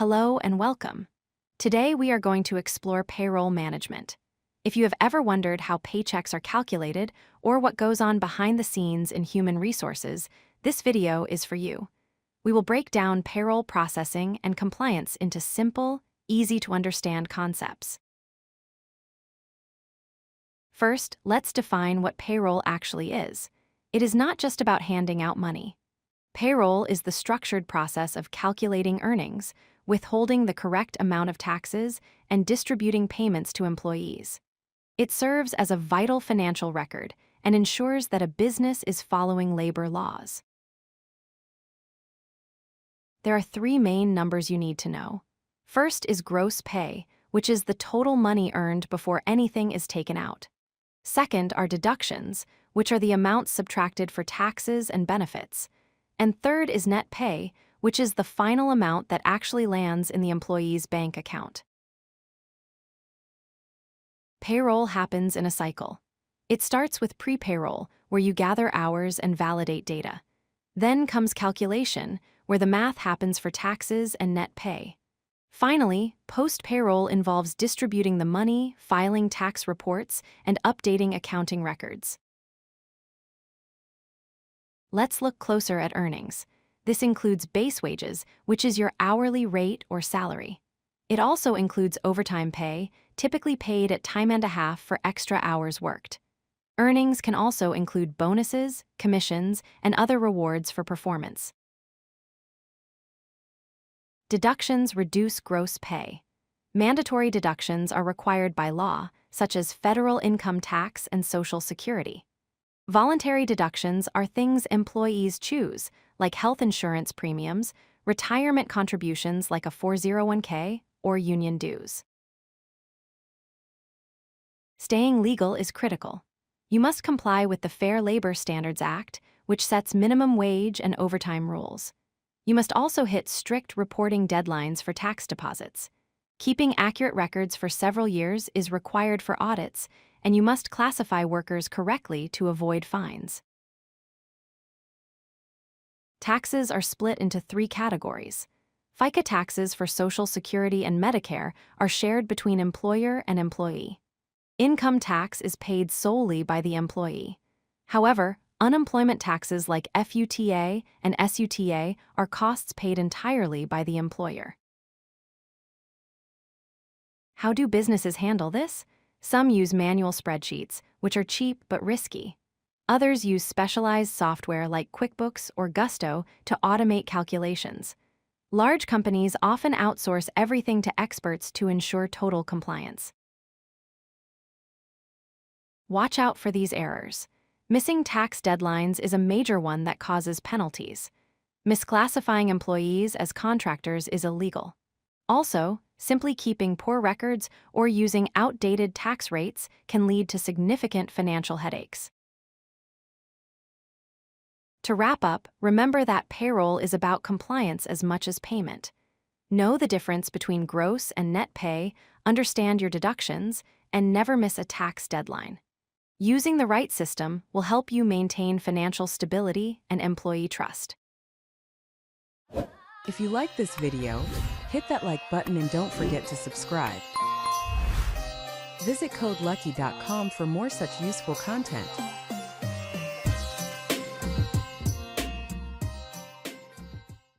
Hello and welcome. Today we are going to explore payroll management. If you have ever wondered how paychecks are calculated or what goes on behind the scenes in human resources, this video is for you. We will break down payroll processing and compliance into simple, easy-to-understand concepts. First, let's define what payroll actually is. It is not just about handing out money. Payroll is the structured process of calculating earnings, withholding the correct amount of taxes, and distributing payments to employees. It serves as a vital financial record and ensures that a business is following labor laws. There are three main numbers you need to know. First is gross pay, which is the total money earned before anything is taken out. Second are deductions, which are the amounts subtracted for taxes and benefits. And third is net pay, which is the final amount that actually lands in the employee's bank account. Payroll happens in a cycle. It starts with pre-payroll, where you gather hours and validate data. Then comes calculation, where the math happens for taxes and net pay. Finally, post-payroll involves distributing the money, filing tax reports, and updating accounting records. Let's look closer at earnings. This includes base wages, which is your hourly rate or salary. It also includes overtime pay, typically paid at time and a half for extra hours worked. Earnings can also include bonuses, commissions, and other rewards for performance. Deductions reduce gross pay. Mandatory deductions are required by law, such as federal income tax and Social Security. Voluntary deductions are things employees choose, like health insurance premiums, retirement contributions like a 401k, or union dues. Staying legal is critical. You must comply with the Fair Labor Standards Act, which sets minimum wage and overtime rules. You must also hit strict reporting deadlines for tax deposits. Keeping accurate records for several years is required for audits, and you must classify workers correctly to avoid fines. Taxes are split into three categories. FICA taxes for Social Security and Medicare are shared between employer and employee. Income tax is paid solely by the employee. However, unemployment taxes like FUTA and SUTA are costs paid entirely by the employer. How do businesses handle this? Some use manual spreadsheets, which are cheap but risky. Others use specialized software like QuickBooks or Gusto to automate calculations. Large companies often outsource everything to experts to ensure total compliance. Watch out for these errors. Missing tax deadlines is a major one that causes penalties. Misclassifying employees as contractors is illegal. Also, simply keeping poor records or using outdated tax rates can lead to significant financial headaches. To wrap up, remember that payroll is about compliance as much as payment. Know the difference between gross and net pay, understand your deductions, and never miss a tax deadline. Using the right system will help you maintain financial stability and employee trust. If you like this video, hit that like button and don't forget to subscribe. Visit codelucky.com for more such useful content.